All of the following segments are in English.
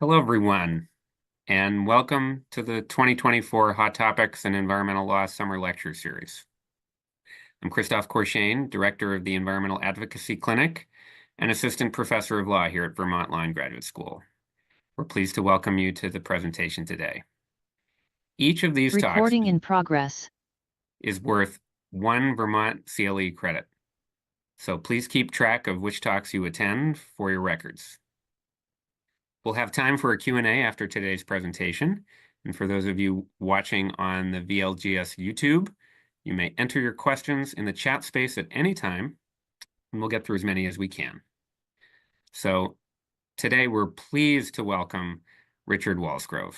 Hello, everyone, and welcome to the 2024 Hot Topics and Environmental Law Summer Lecture Series. I'm Christophe Courchaine, Director of the Environmental Advocacy Clinic and Assistant Professor of Law here at Vermont Law and Graduate School. We're pleased to welcome you to the presentation today. Each of these talks Recording in progress is worth 1 Vermont CLE credit, so please keep track of which talks you attend for your records. We'll have time for a Q&A after today's presentation. And for those of you watching on the VLGS YouTube, you may enter your questions in the chat space at any time, and we'll get through as many as we can. So today we're pleased to welcome Richard Wallsgrove.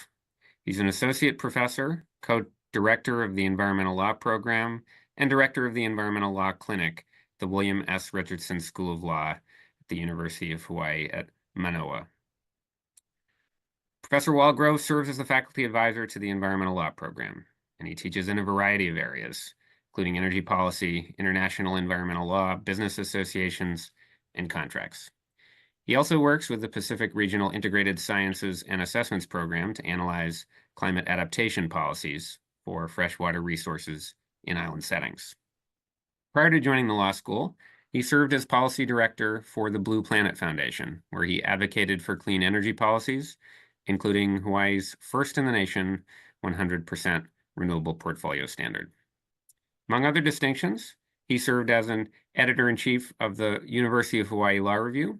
He's an associate professor, co-director of the Environmental Law Program, and director of the Environmental Law Clinic, the William S. Richardson School of Law at the University of Hawaii at Mānoa. Professor Wallsgrove serves as the faculty advisor to the Environmental Law Program, and he teaches in a variety of areas, including energy policy, international environmental law, business associations, and contracts. He also works with the Pacific Regional Integrated Sciences and Assessments Program to analyze climate adaptation policies for freshwater resources in island settings. Prior to joining the law school, he served as policy director for the Blue Planet Foundation, where he advocated for clean energy policies, including Hawaii's first in the nation 100% renewable portfolio standard. Among other distinctions, he served as an editor-in-chief of the University of Hawaii Law Review,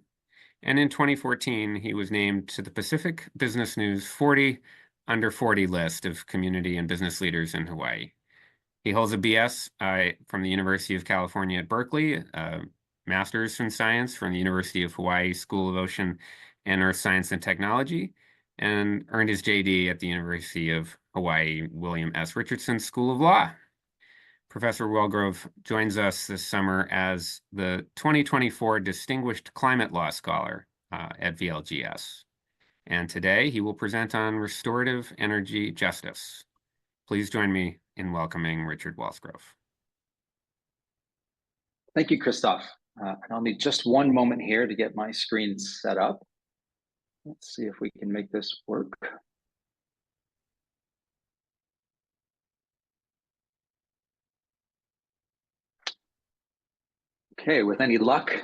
and in 2014, he was named to the Pacific Business News 40 Under 40 list of community and business leaders in Hawaii. He holds a BS from the University of California at Berkeley, a master's in science from the University of Hawaii School of Ocean and Earth Science and Technology, and earned his JD at the University of Hawaii William S. Richardson School of Law. Professor Wallsgrove joins us this summer as the 2024 Distinguished Climate Law Scholar at VLGS. And today he will present on restorative energy justice. Please join me in welcoming Richard Wallsgrove. Thank you, Christophe. And I'll need just one moment here to get my screen set up. Let's see if we can make this work. Okay, with any luck,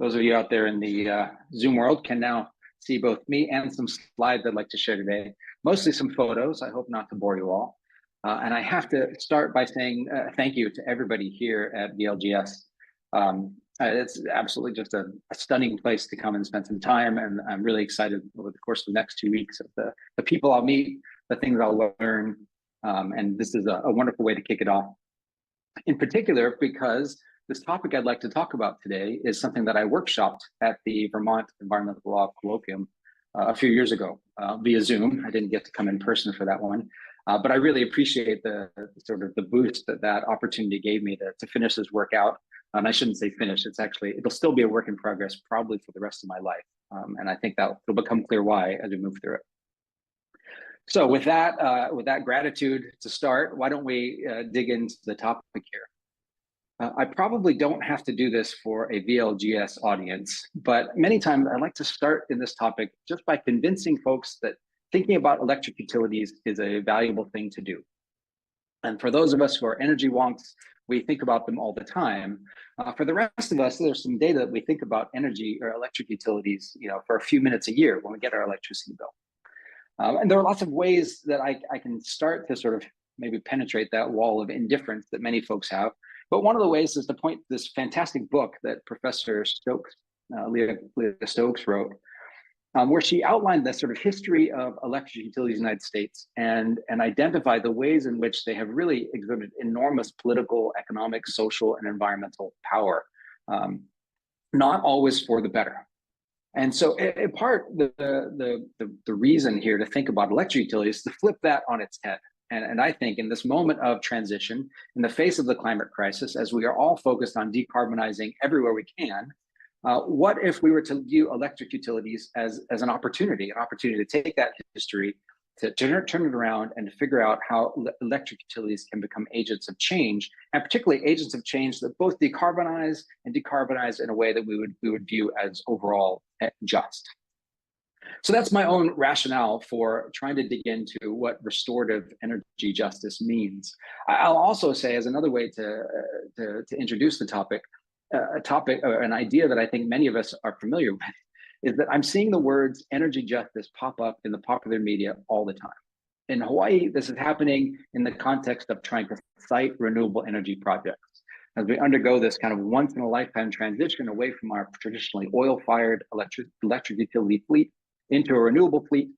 those of you out there in the Zoom world can now see both me and some slides I'd like to share today. Mostly some photos. I hope not to bore you all. And I have to start by saying thank you to everybody here at VLGS. It's absolutely just a stunning place to come and spend some time, and I'm really excited over the course of the next 2 weeks of the people I'll meet, the things I'll learn, and this is a wonderful way to kick it off. In particular, because this topic I'd like to talk about today is something that I workshopped at the Vermont Environmental Law Colloquium a few years ago via Zoom. I didn't get to come in person for that one. But I really appreciate the sort of the boost that opportunity gave me to finish this work out. And I shouldn't say finish, it'll still be a work in progress probably for the rest of my life. And I think that it'll become clear why as we move through it. So with that gratitude to start, why don't we dig into the topic here? I probably don't have to do this for a VLGS audience, but many times I like to start in this topic just by convincing folks that thinking about electric utilities is a valuable thing to do. And for those of us who are energy wonks, we think about them all the time. For the rest of us, there's some data that we think about energy or electric utilities, for a few minutes a year when we get our electricity bill. And there are lots of ways that I can start to sort of maybe penetrate that wall of indifference that many folks have. But one of the ways is to point to this fantastic book that Professor Stokes, Leah Stokes wrote, where she outlined the sort of history of electric utilities in the United States and identified the ways in which they have really exerted enormous political, economic, social, and environmental power, not always for the better. And so in part, the reason here to think about electric utilities is to flip that on its head. And I think in this moment of transition, in the face of the climate crisis, as we are all focused on decarbonizing everywhere we can, what if we were to view electric utilities as an opportunity to take that history, to turn it around and to figure out how electric utilities can become agents of change, and particularly agents of change that both decarbonize in a way that we would view as overall just. So that's my own rationale for trying to dig into what restorative energy justice means. I'll also say, as another way to introduce the topic, an idea that I think many of us are familiar with, is that I'm seeing the words energy justice pop up in the popular media all the time. In Hawaii, this is happening in the context of trying to cite renewable energy projects. As we undergo this kind of once in a lifetime transition away from our traditionally oil-fired electric utility fleet into a renewable fleet,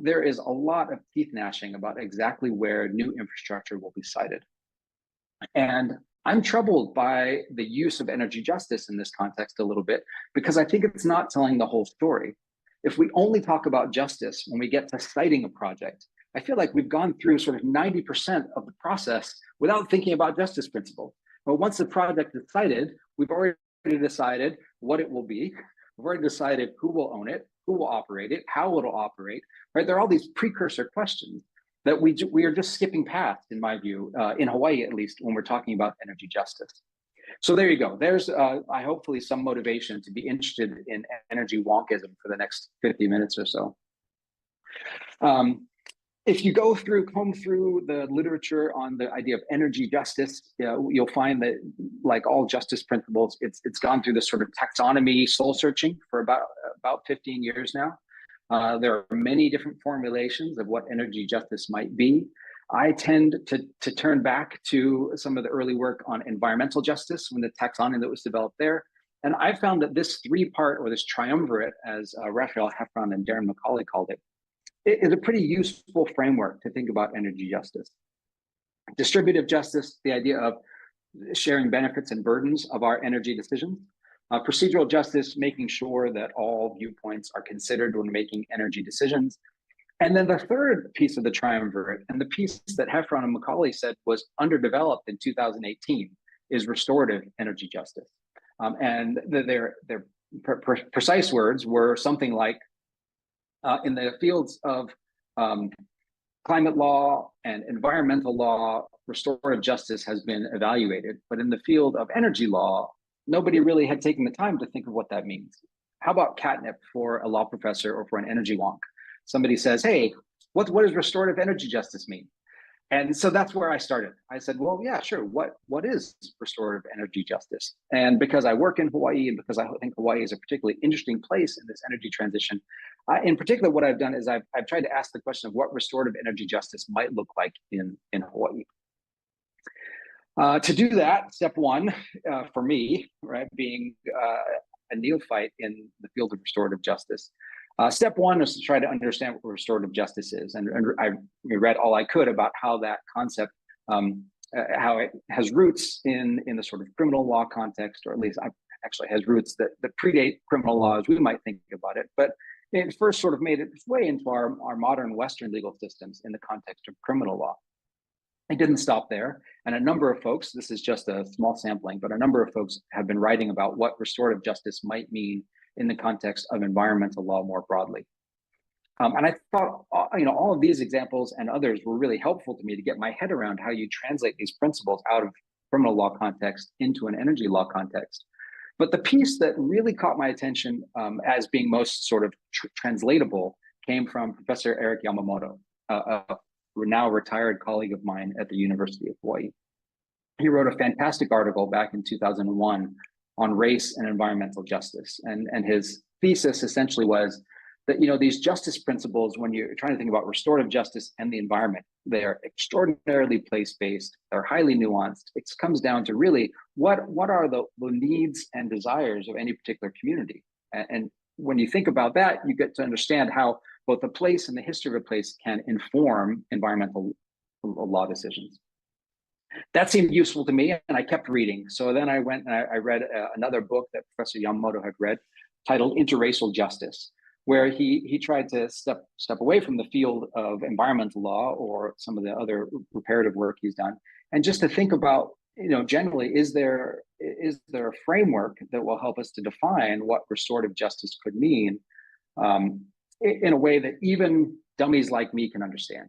there is a lot of teeth gnashing about exactly where new infrastructure will be sited. And I'm troubled by the use of energy justice in this context a little bit, because I think it's not telling the whole story. If we only talk about justice when we get to citing a project, I feel like we've gone through sort of 90% of the process without thinking about justice principle. But once the project is cited, we've already decided what it will be. We've already decided who will own it, who will operate it, how it'll operate, right? There are all these precursor questions that we are just skipping past, in my view, in Hawaii at least, when we're talking about energy justice. So there you go. There's, I hopefully, some motivation to be interested in energy wonkism for the next 50 minutes or so. If you comb through the literature on the idea of energy justice, you'll find that, like all justice principles, it's gone through this sort of taxonomy soul searching for about 15 years now. There are many different formulations of what energy justice might be. I tend to turn back to some of the early work on environmental justice, when the taxonomy that was developed there. And I found that this three-part, or this triumvirate, as Raphael Heffron and Darren Macaulay called it, is a pretty useful framework to think about energy justice. Distributive justice, the idea of sharing benefits and burdens of our energy decisions. Procedural justice, making sure that all viewpoints are considered when making energy decisions. And then the third piece of the triumvirate, and the piece that Heffron and Macaulay said was underdeveloped in 2018, is restorative energy justice. And their precise words were something like, in the fields of climate law and environmental law, restorative justice has been evaluated. But in the field of energy law, nobody really had taken the time to think of what that means. How about catnip for a law professor or for an energy wonk? Somebody says, hey, what does restorative energy justice mean? And so that's where I started. I said, well, yeah, sure. What is restorative energy justice? And because I work in Hawaii, and because I think Hawaii is a particularly interesting place in this energy transition, in particular, what I've done is I've tried to ask the question of what restorative energy justice might look like in Hawaii. To do that, step one for me, right, being a neophyte in the field of restorative justice, step one is to try to understand what restorative justice is. And I read all I could about how that concept, how it has roots in the sort of criminal law context, or at least actually has roots that predate criminal law as we might think about it. But it first sort of made its way into our modern Western legal systems in the context of criminal law. It didn't stop there. And a number of folks, this is just a small sampling, but a number of folks have been writing about what restorative justice might mean in the context of environmental law more broadly. And I thought, all of these examples and others were really helpful to me to get my head around how you translate these principles out of criminal law context into an energy law context. But the piece that really caught my attention as being most sort of translatable came from Professor Eric Yamamoto, a now retired colleague of mine at the University of Hawaii. He wrote a fantastic article back in 2001 on race and environmental justice. And his thesis essentially was that, these justice principles, when you're trying to think about restorative justice and the environment, they are extraordinarily place-based, they're highly nuanced. It comes down to really what are the needs and desires of any particular community. And when you think about that, you get to understand how both the place and the history of a place can inform environmental law decisions. That seemed useful to me, and I kept reading. So then I went and I read another book that Professor Yamamoto had read, titled Interracial Justice, where he tried to step away from the field of environmental law or some of the other reparative work he's done, and just to think about, generally, is there a framework that will help us to define what restorative justice could mean in a way that even dummies like me can understand.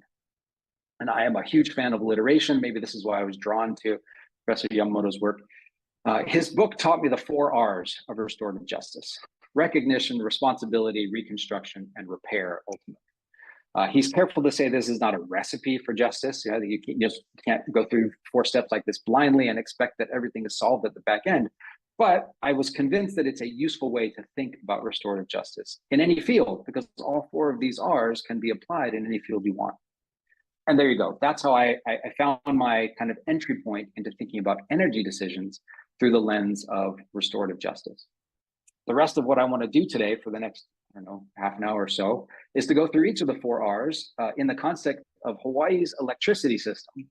And I am a huge fan of alliteration. Maybe this is why I was drawn to Professor Yamamoto's work. His book taught me the 4 R's of restorative justice. recognition, responsibility, reconstruction, and repair ultimately. He's careful to say this is not a recipe for justice. You just can't go through 4 steps like this blindly and expect that everything is solved at the back end. But I was convinced that it's a useful way to think about restorative justice in any field, because all 4 of these R's can be applied in any field you want. And there you go. That's how I found my kind of entry point into thinking about energy decisions through the lens of restorative justice. The rest of what I want to do today for the next, I don't know, half an hour or so is to go through each of the 4 R's in the context of Hawaii's electricity system,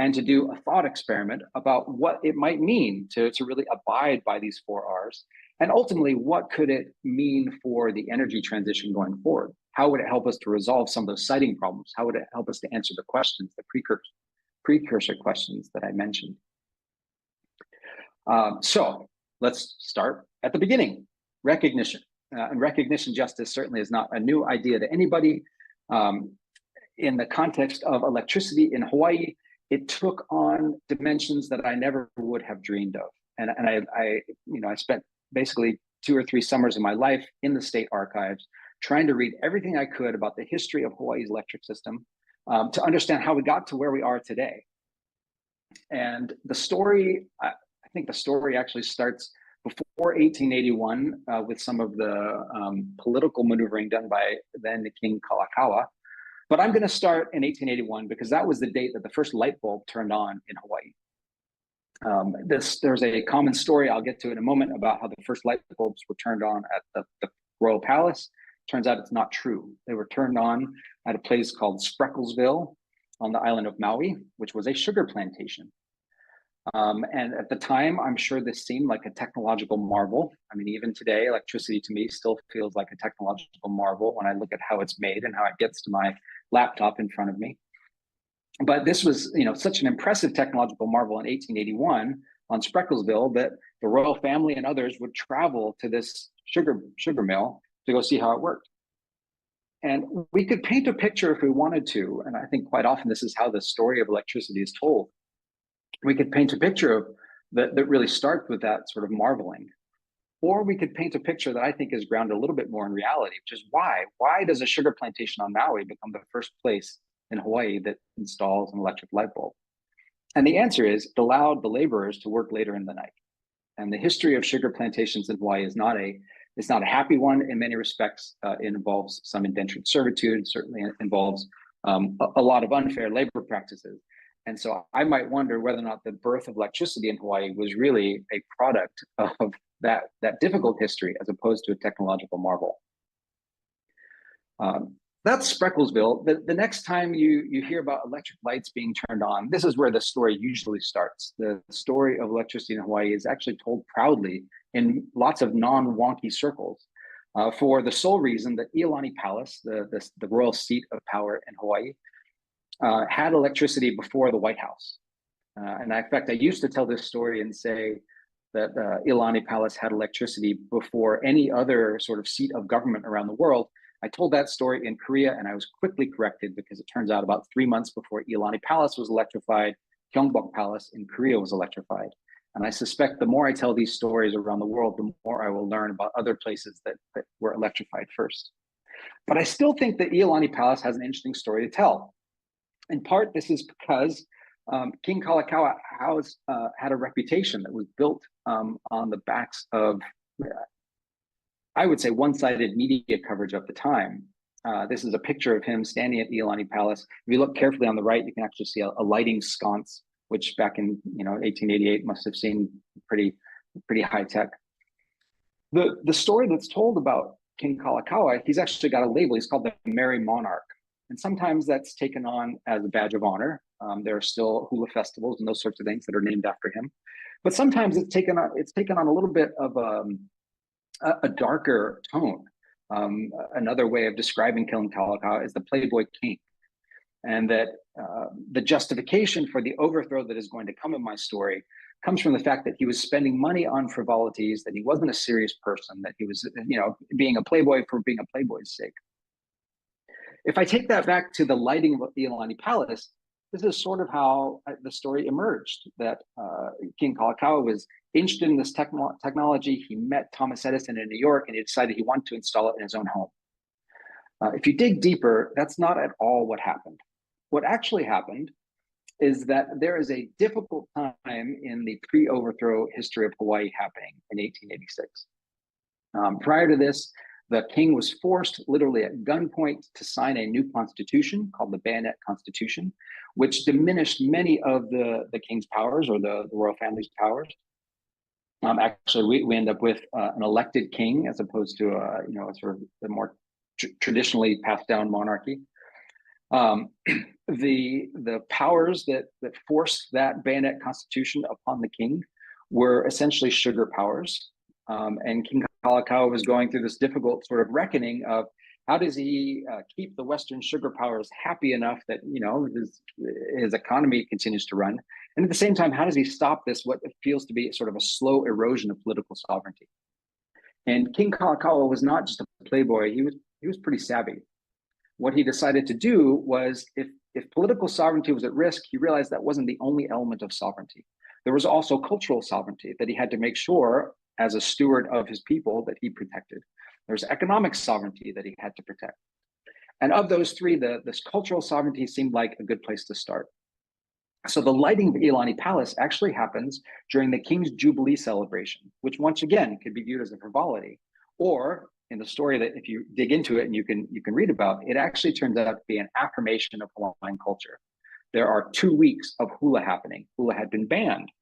and to do a thought experiment about what it might mean to really abide by these 4 R's. And ultimately, what could it mean for the energy transition going forward? How would it help us to resolve some of those siting problems? How would it help us to answer the questions, the precursor questions that I mentioned? So let's start at the beginning, recognition. And recognition justice certainly is not a new idea to anybody. In the context of electricity in Hawaii, it took on dimensions that I never would have dreamed of. And I spent basically 2 or 3 summers of my life in the state archives, trying to read everything I could about the history of Hawaii's electric system to understand how we got to where we are today. And the story, I think the story actually starts before 1881 with some of the political maneuvering done by then the King Kalakaua. But I'm going to start in 1881 because that was the date that the first light bulb turned on in Hawaii. There's a common story I'll get to in a moment about how the first light bulbs were turned on at the Royal Palace. Turns out it's not true. They were turned on at a place called Sprecklesville on the island of Maui, which was a sugar plantation. And at the time, I'm sure this seemed like a technological marvel. I mean, even today, electricity to me still feels like a technological marvel when I look at how it's made and how it gets to my laptop in front of me. But this was, such an impressive technological marvel in 1881 on Sprecklesville that the royal family and others would travel to this sugar mill to go see how it worked. And we could paint a picture if we wanted to, and I think quite often this is how the story of electricity is told. We could paint a picture of that really starts with that sort of marveling. Or we could paint a picture that I think is grounded a little bit more in reality, which is why? Why does a sugar plantation on Maui become the first place in Hawaii that installs an electric light bulb? And the answer is it allowed the laborers to work later in the night. And the history of sugar plantations in Hawaii is not a happy one in many respects. It involves some indentured servitude, certainly involves a lot of unfair labor practices. And so I might wonder whether or not the birth of electricity in Hawaii was really a product of that difficult history as opposed to a technological marvel. That's Sprecklesville. The next time you hear about electric lights being turned on, this is where the story usually starts. The story of electricity in Hawaii is actually told proudly in lots of non-wonky circles for the sole reason that Iolani Palace, the royal seat of power in Hawaii, had electricity before the White House. And in fact, I used to tell this story and say that Iolani Palace had electricity before any other sort of seat of government around the world. I told that story in Korea and I was quickly corrected because it turns out about 3 months before Iolani Palace was electrified, Gyeongbok Palace in Korea was electrified. And I suspect the more I tell these stories around the world, the more I will learn about other places that were electrified first. But I still think that Iolani Palace has an interesting story to tell. In part, this is because King Kalakaua had a reputation that was built on the backs of, I would say, one-sided media coverage of the time. This is a picture of him standing at Iolani Palace. If you look carefully on the right, you can actually see a lighting sconce, which back in 1888 must have seemed pretty high tech. The story that's told about King Kalakaua, he's actually got a label. He's called the Merry Monarch. And sometimes that's taken on as a badge of honor. There are still hula festivals and those sorts of things that are named after him. But sometimes it's taken on a little bit of a darker tone. Another way of describing King Kalakaua is the Playboy King. And that the justification for the overthrow that is going to come in my story comes from the fact that he was spending money on frivolities, that he wasn't a serious person, that he was, being a playboy for being a playboy's sake. If I take that back to the lighting of Iolani Palace, this is sort of how the story emerged, that King Kalakaua was interested in this technology. He met Thomas Edison in New York, and he decided he wanted to install it in his own home. If you dig deeper, that's not at all what happened. What actually happened is that there is a difficult time in the pre-overthrow history of Hawaii happening in 1886. Prior to this, the king was forced literally at gunpoint to sign a new constitution called the Bayonet Constitution, which diminished many of the king's powers, or the royal family's powers. Actually, we end up with an elected king as opposed to sort of the more traditionally passed down monarchy. The powers that forced that Bayonet Constitution upon the king were essentially sugar powers. And King Kalakaua was going through this difficult sort of reckoning of how does he keep the Western sugar powers happy enough that his economy continues to run, and at the same time, how does he stop this what feels to be sort of a slow erosion of political sovereignty? And King Kalakaua was not just a playboy; he was pretty savvy. What he decided to do was, if political sovereignty was at risk, he realized that wasn't the only element of sovereignty. There was also cultural sovereignty that he had to make sure, as a steward of his people, that he protected. There's economic sovereignty that he had to protect. And of those three, this cultural sovereignty seemed like a good place to start. So the lighting of Iolani Palace actually happens during the King's Jubilee celebration, which once again could be viewed as a frivolity. Or in the story that if you dig into it and you can read about, it actually turns out to be an affirmation of Hawaiian culture. There are 2 weeks of hula happening. Hula had been banned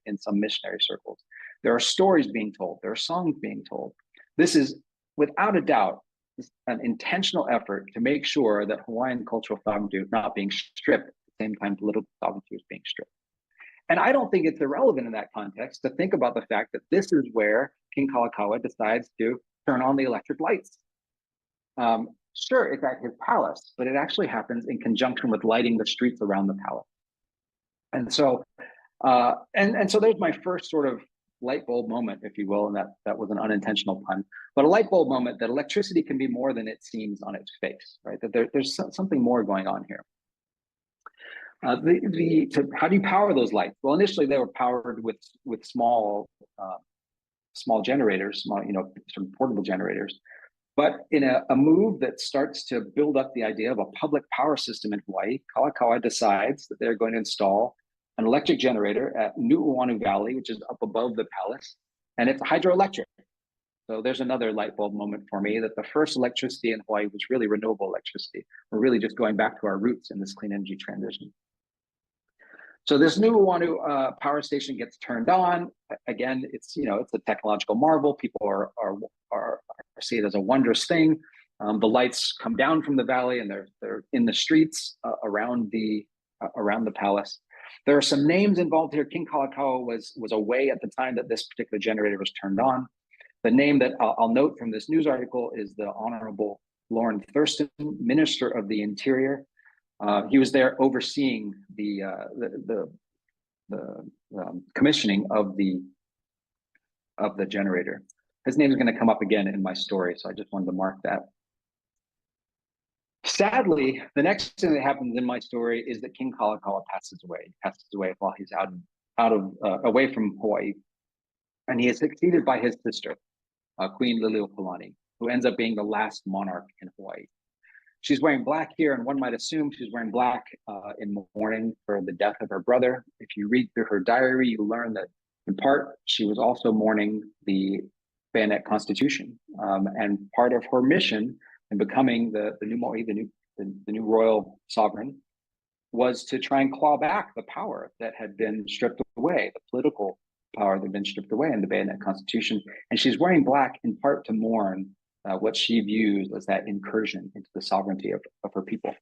in some missionary circles. There are stories being told. There are songs being told. This is, without a doubt, an intentional effort to make sure that Hawaiian cultural sovereignty is not being stripped at the same time political sovereignty is being stripped. And I don't think it's irrelevant in that context to think about the fact that this is where King Kalakaua decides to turn on the electric lights. Sure, it's at his palace, but it actually happens in conjunction with lighting the streets around the palace. And so, so there's my first sort of light bulb moment, if you will, and that was an unintentional pun, but a light bulb moment that electricity can be more than it seems on its face, right? That there's something more going on here. How do you power those lights? Well, initially they were powered with small generators, small, sort of portable generators. But in a move that starts to build up the idea of a public power system in Hawaii, Kalakaua decides that they're going to install an electric generator at Nu'uanu Valley, which is up above the palace, and it's hydroelectric. So there's another light bulb moment for me, that the first electricity in Hawaii was really renewable electricity. We're really just going back to our roots in this clean energy transition. So this Nu'uanu power station gets turned on. Again, it's a technological marvel. People are see it as a wondrous thing. The lights come down from the valley, and they're in the streets around the palace. There are some names involved here. King Kalakaua was away at the time that this particular generator was turned on. The name that I'll note from this news article is the Honorable Lauren Thurston, Minister of the Interior. He was there overseeing the commissioning of the generator. His name is going to come up again in my story, so I just wanted to mark that. Sadly, the next thing that happens in my story is that King Kalakaua passes away. He passes away while he's away from Hawaii, and he is succeeded by his sister, Queen Liliuokalani, who ends up being the last monarch in Hawaii. She's wearing black here, and one might assume she's wearing black in mourning for the death of her brother. If you read through her diary, you learn that in part she was also mourning the Bayonet Constitution, and part of her mission in becoming the new mo'i, the new royal sovereign, was to try and claw back the power that had been stripped away, the political power that had been stripped away in the Bayonet Constitution. And she's wearing black in part to mourn what she views as that incursion into the sovereignty of her people.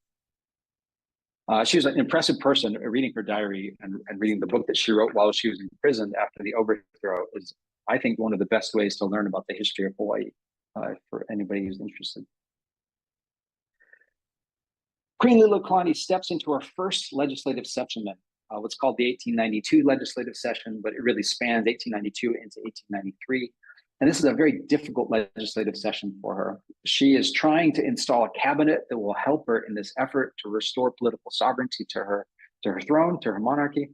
She was an impressive person. Reading her diary and reading the book that she wrote while she was in prison after the overthrow is, I think, one of the best ways to learn about the history of Hawaii for anybody who's interested. Queen Liliuokalani steps into her first legislative session, what's called the 1892 legislative session, but it really spans 1892 into 1893. And this is a very difficult legislative session for her. She is trying to install a cabinet that will help her in this effort to restore political sovereignty to her throne, to her monarchy.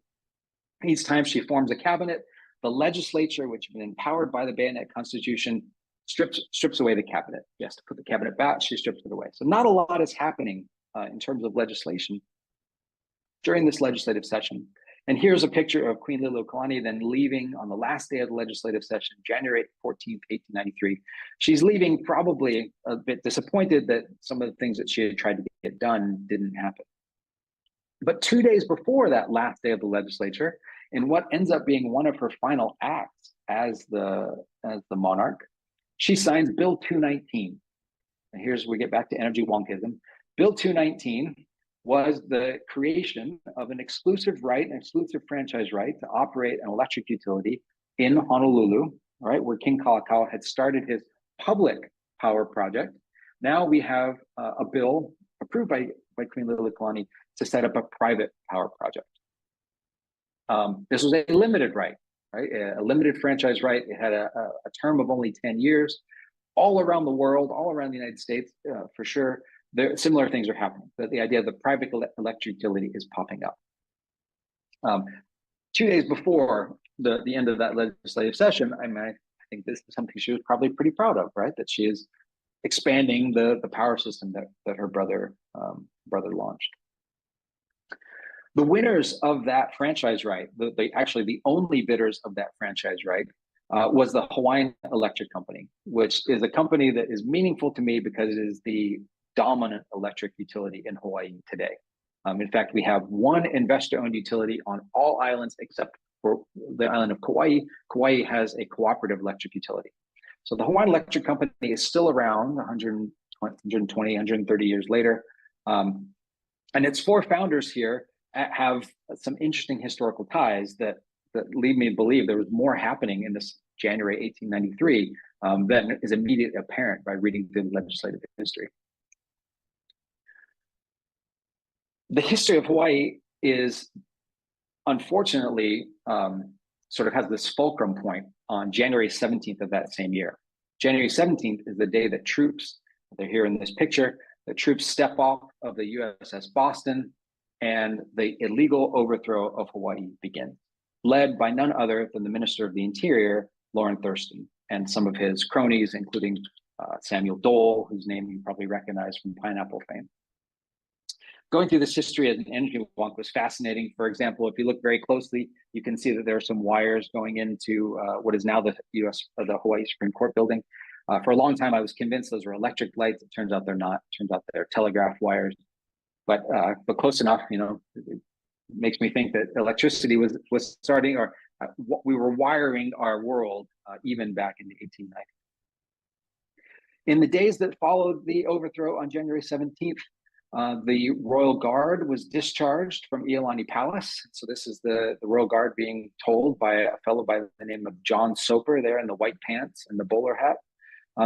Each time she forms a cabinet, the legislature, which has been empowered by the Bayonet Constitution, strips away the cabinet. She has to put the cabinet back, she strips it away. So not a lot is happening in terms of legislation during this legislative session. And here's a picture of Queen Liliuokalani then leaving on the last day of the legislative session, January 14th, 1893. She's leaving probably a bit disappointed that some of the things that she had tried to get done didn't happen. But 2 days before that last day of the legislature, in what ends up being one of her final acts as the monarch, she signs Bill 219. And here's where we get back to energy wonkism. Bill 219 was the creation of an exclusive franchise right to operate an electric utility in Honolulu, all right, where King Kalakaua had started his public power project. Now we have a bill approved by Queen Liliuokalani to set up a private power project. This was a limited right, a limited franchise right. It had a term of only 10 years. All around the world, all around the United States, for sure, similar things are happening. But the idea of the private electric utility is popping up. 2 days before the end of that legislative session, I think this is something she was probably pretty proud of, right? That she is expanding the power system that her brother launched. The winners of that franchise right, actually the only bidders of that franchise right, was the Hawaiian Electric Company, which is a company that is meaningful to me because it is the dominant electric utility in Hawaii today. In fact, we have one investor-owned utility on all islands except for the island of Kauai. Kauai has a cooperative electric utility. So the Hawaiian Electric Company is still around 120, 130 years later. And its four founders here have some interesting historical ties that lead me to believe there was more happening in this January 1893 than is immediately apparent by reading the legislative history. The history of Hawaii is, unfortunately, sort of has this fulcrum point on January 17th of that same year. January 17th is the day that troops, they're here in this picture, the troops step off of the USS Boston and the illegal overthrow of Hawaii begins, led by none other than the Minister of the Interior, Lorrin Thurston, and some of his cronies, including Samuel Dole, whose name you probably recognize from pineapple fame. Going through this history as an energy wonk was fascinating. For example, if you look very closely, you can see that there are some wires going into what is now the Hawaii Supreme Court building. For a long time, I was convinced those were electric lights. It turns out they're not. It turns out they're telegraph wires. But close enough, it makes me think that electricity was starting, or we were wiring our world even back in the 1890s. In the days that followed the overthrow on January 17th, the Royal Guard was discharged from Iolani Palace. So this is the Royal Guard being told by a fellow by the name of John Soper there in the white pants and the bowler hat.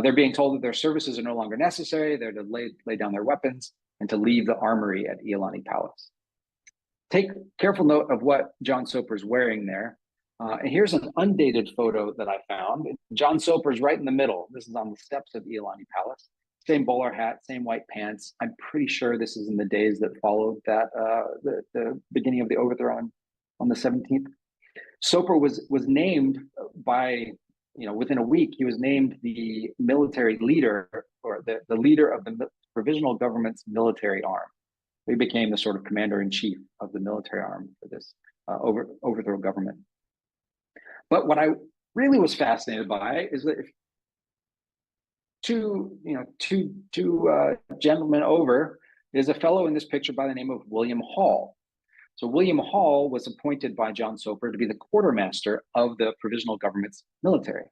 They're being told that their services are no longer necessary. They're to lay down their weapons and to leave the armory at Iolani Palace. Take careful note of what John Soper's wearing there. And here's an undated photo that I found. John Soper's right in the middle. This is on the steps of Iolani Palace. Same bowler hat, same white pants. I'm pretty sure this is in the days that followed that the beginning of the overthrow on the 17th. Soper was named by, within a week, he was named the military leader, or the leader of the provisional government's military arm. He became the sort of commander-in-chief of the military arm for this overthrow government. But what I really was fascinated by is that two gentlemen over is a fellow in this picture by the name of William Hall. So William Hall was appointed by John Soper to be the quartermaster of the provisional government's military.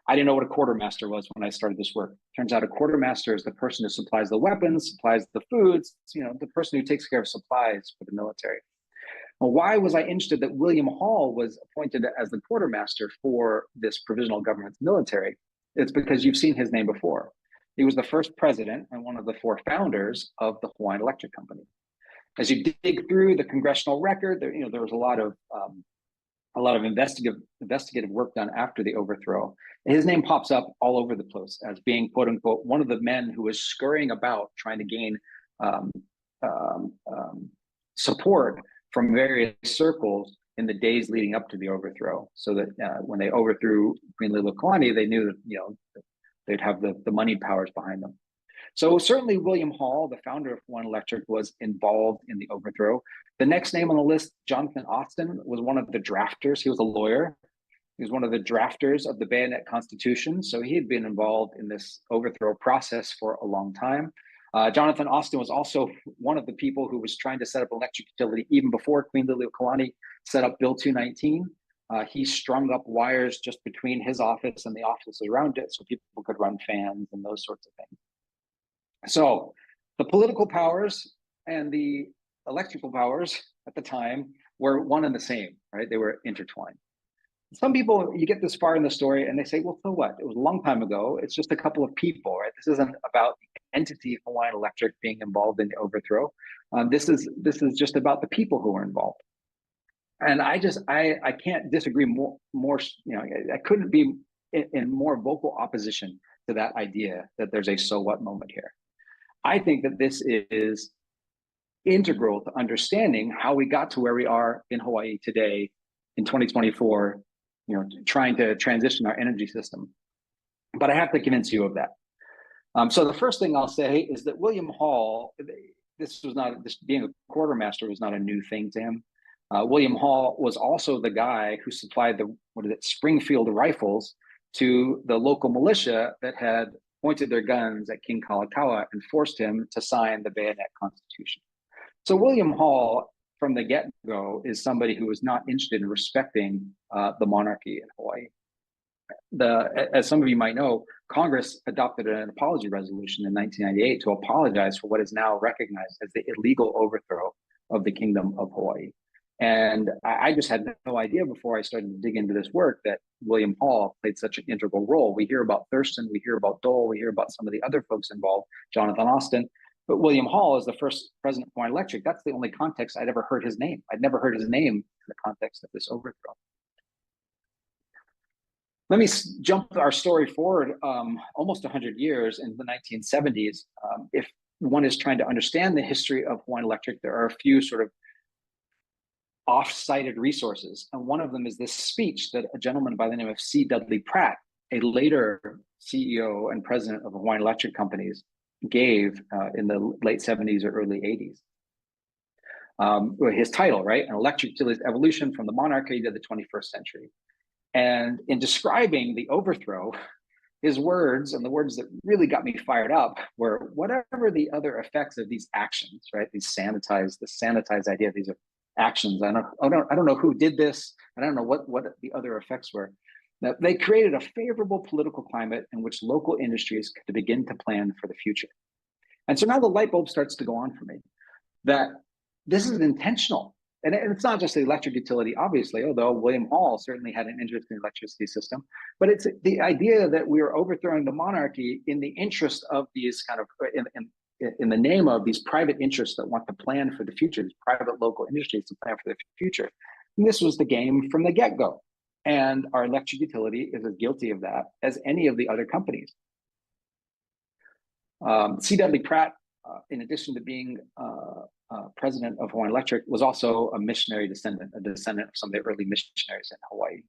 I didn't know what a quartermaster was when I started this work. Turns out a quartermaster is the person who supplies the weapons, supplies the foods, the person who takes care of supplies for the military. Well, why was I interested that William Hall was appointed as the quartermaster for this provisional government's military? It's because you've seen his name before. He was the first president and one of the four founders of the Hawaiian Electric Company. As you dig through the congressional record, there was a lot of a lot of investigative work done after the overthrow. His name pops up all over the place as being, quote unquote, one of the men who was scurrying about trying to gain um, support from various circles in the days leading up to the overthrow, so that when they overthrew Queen Liliuokalani, they knew that they'd have the money powers behind them. So certainly William Hall, the founder of Hawaiian Electric, was involved in the overthrow. The next name on the list, Jonathan Austin, was one of the drafters. He was a lawyer. He was one of the drafters of the Bayonet Constitution. So he had been involved in this overthrow process for a long time. Jonathan Austin was also one of the people who was trying to set up electric utility even before Queen Liliuokalani set up Bill 219. He strung up wires just between his office and the offices around it so people could run fans and those sorts of things. So the political powers and the electrical powers at the time were one and the same, right? They were intertwined. Some people, you get this far in the story and they say, well, so what? It was a long time ago. It's just a couple of people, right? This isn't about the entity of Hawaiian Electric being involved in the overthrow. This is just about the people who were involved. And I can't disagree more, I couldn't be in more vocal opposition to that idea that there's a so what moment here. I think that this is integral to understanding how we got to where we are in Hawaii today in 2024, trying to transition our energy system. But I have to convince you of that. So the first thing I'll say is that William Hall, this being a quartermaster was not a new thing to him. William Hall was also the guy who supplied Springfield rifles to the local militia that had pointed their guns at King Kalakaua and forced him to sign the Bayonet Constitution. So William Hall, from the get-go, is somebody who is not interested in respecting the monarchy in Hawaii. As some of you might know, Congress adopted an apology resolution in 1998 to apologize for what is now recognized as the illegal overthrow of the Kingdom of Hawaii. And I just had no idea before I started to dig into this work that William Hall played such an integral role. We hear about Thurston, we hear about Dole, we hear about some of the other folks involved, Jonathan Austin, but William Hall is the first president of Hawaiian Electric. That's the only context I'd ever heard his name. I'd never heard his name in the context of this overthrow. Let me jump our story forward almost 100 years in the 1970s. If one is trying to understand the history of Hawaiian Electric, there are a few sort of off-cited resources. And one of them is this speech that a gentleman by the name of C. Dudley Pratt, a later CEO and president of Hawaiian Electric Companies, gave in the late 70s or early 80s. His title, right? An Electric Utilities Evolution from the Monarchy to the 21st Century. And in describing the overthrow, his words, and the words that really got me fired up, were whatever the other effects of these actions, right? The sanitized idea, these are actions. I don't know who did this. I don't know what the other effects were. Now, they created a favorable political climate in which local industries could begin to plan for the future. And so now the light bulb starts to go on for me that this is intentional. And it's not just the electric utility, obviously, although William Hall certainly had an interest in the electricity system, but it's the idea that we are overthrowing the monarchy in the interest of these kind of, in the name of these private interests that want to plan for the future, these private local industries to plan for the future. And this was the game from the get-go. And our electric utility is as guilty of that as any of the other companies. C. Dudley Pratt, in addition to being president of Hawaiian Electric, was also a missionary descendant, a descendant of some of the early missionaries in Hawaii.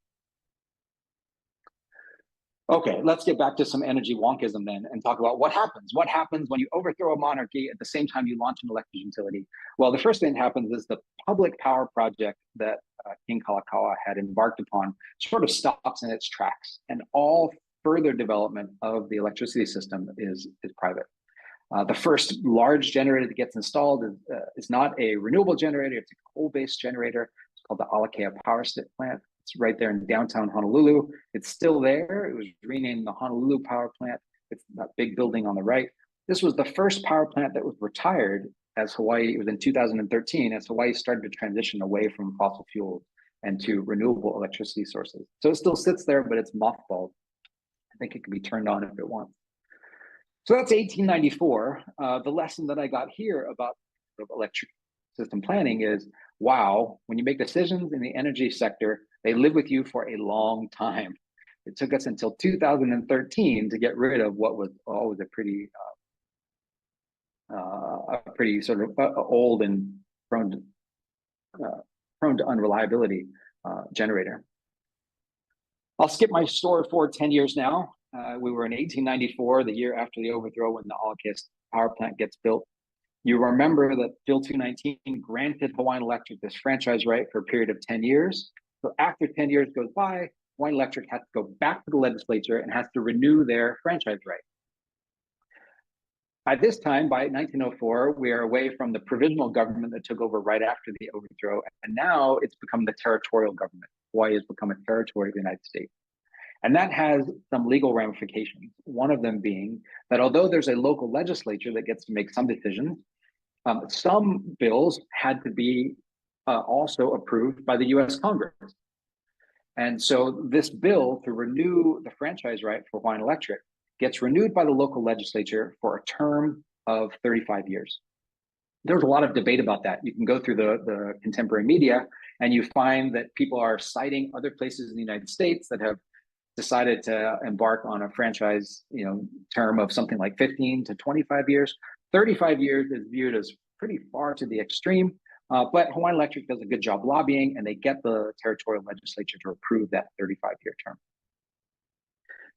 Okay, let's get back to some energy wonkism then and talk about what happens. What happens when you overthrow a monarchy at the same time you launch an electric utility? Well, the first thing that happens is the public power project that King Kalakaua had embarked upon sort of stops in its tracks, and all further development of the electricity system is private. The first large generator that gets installed is not a renewable generator, it's a coal-based generator. It's called the Alakea Power Plant. It's right there in downtown Honolulu. It's still there. It was renamed the Honolulu Power Plant. It's that big building on the right. This was the first power plant that was retired as Hawaii, it was in 2013, as Hawaii started to transition away from fossil fuels and to renewable electricity sources. So it still sits there, but it's mothballed. I think it can be turned on if it wants. So that's 1894. The lesson that I got here about electric system planning is, wow, when you make decisions in the energy sector, They live with you for a long time. It took us until 2013 to get rid of what was always a pretty sort of old and prone to unreliability generator. I'll skip my story forward 10 years now. We were in 1894, the year after the overthrow, when the Hawai'i power plant gets built. You remember that Bill 219 granted Hawaiian Electric this franchise right for a period of 10 years. So after 10 years goes by, Hawaiian Electric has to go back to the legislature and has to renew their franchise right. By this time, by 1904, we are away from the provisional government that took over right after the overthrow, and now it's become the territorial government. Hawaii has become a territory of the United States. And that has some legal ramifications. One of them being that although there's a local legislature that gets to make some decisions, some bills had to be also approved by the US Congress. And so this bill to renew the franchise right for Hawaiian Electric gets renewed by the local legislature for a term of 35 years. There's a lot of debate about that. You can go through the contemporary media and you find that people are citing other places in the United States that have decided to embark on a franchise, term of something like 15 to 25 years. 35 years is viewed as pretty far to the extreme, but Hawaiian Electric does a good job lobbying, and they get the territorial legislature to approve that 35-year term.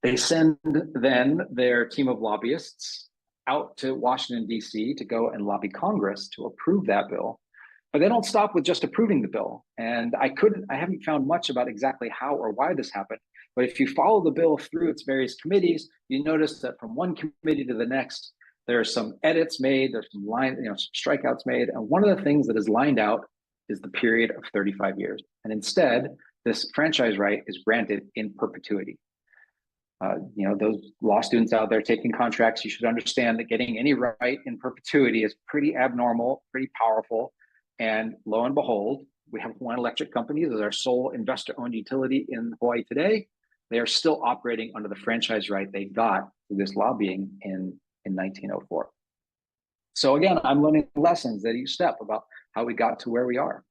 They send then their team of lobbyists out to Washington, D.C. to go and lobby Congress to approve that bill. But they don't stop with just approving the bill. And I haven't found much about exactly how or why this happened. But if you follow the bill through its various committees, you notice that from one committee to the next, there are some edits made, there's some strikeouts made. And one of the things that is lined out is the period of 35 years. And instead, this franchise right is granted in perpetuity. Those law students out there taking contracts, you should understand that getting any right in perpetuity is pretty abnormal, pretty powerful. And lo and behold, we have Hawaiian Electric companies as our sole investor-owned utility in Hawaii today. They are still operating under the franchise right they got through this lobbying in 1904. So again, I'm learning lessons at each step about how we got to where we are.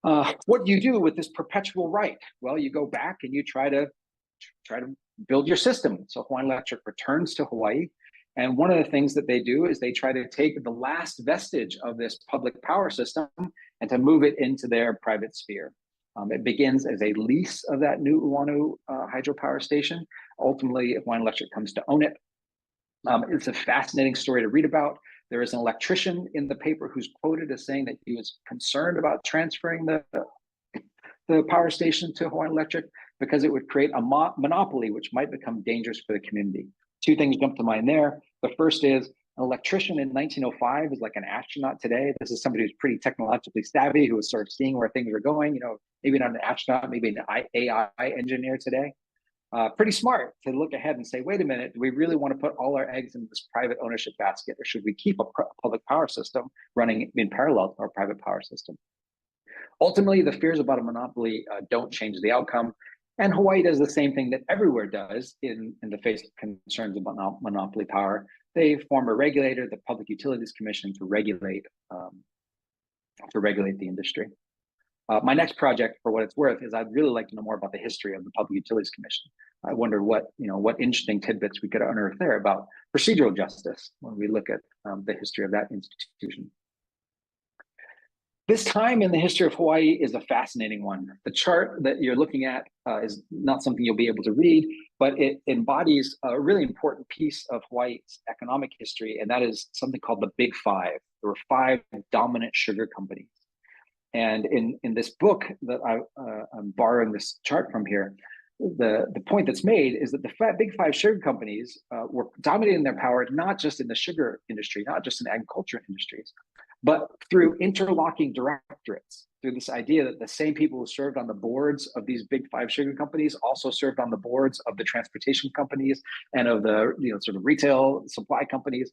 What do you do with this perpetual right? Well, you go back and you try to build your system. So Hawaiian Electric returns to Hawaii. And one of the things that they do is they try to take the last vestige of this public power system and to move it into their private sphere. It begins as a lease of that new Uanu hydropower station. Ultimately, Hawaiian Electric comes to own it. It's a fascinating story to read about. There is an electrician in the paper who's quoted as saying that he was concerned about transferring the power station to Hawaiian Electric because it would create a monopoly, which might become dangerous for the community. Two things jump to mind there. The first is an electrician in 1905 is like an astronaut today. This is somebody who's pretty technologically savvy, who is sort of seeing where things are going. Maybe not an astronaut, maybe an AI engineer today. Pretty smart to look ahead and say, wait a minute, do we really want to put all our eggs in this private ownership basket, or should we keep a public power system running in parallel to our private power system? Ultimately, the fears about a monopoly don't change the outcome. And Hawaii does the same thing that everywhere does in the face of concerns about monopoly power. They form a regulator, the Public Utilities Commission, to regulate the industry. My next project, for what it's worth, is I'd really like to know more about the history of the Public Utilities Commission. I wonder what interesting tidbits we could unearth there about procedural justice when we look at the history of that institution. This time in the history of Hawaii is a fascinating one. The chart that you're looking at is not something you'll be able to read, but it embodies a really important piece of Hawaii's economic history, and that is something called the Big Five. There were 5 dominant sugar companies. And in this book that I'm borrowing this chart from here, the point that's made is that the Big Five sugar companies were dominating their power, not just in the sugar industry, not just in agriculture industries, but through interlocking directorates, through this idea that the same people who served on the boards of these Big Five sugar companies also served on the boards of the transportation companies and of the sort of retail supply companies.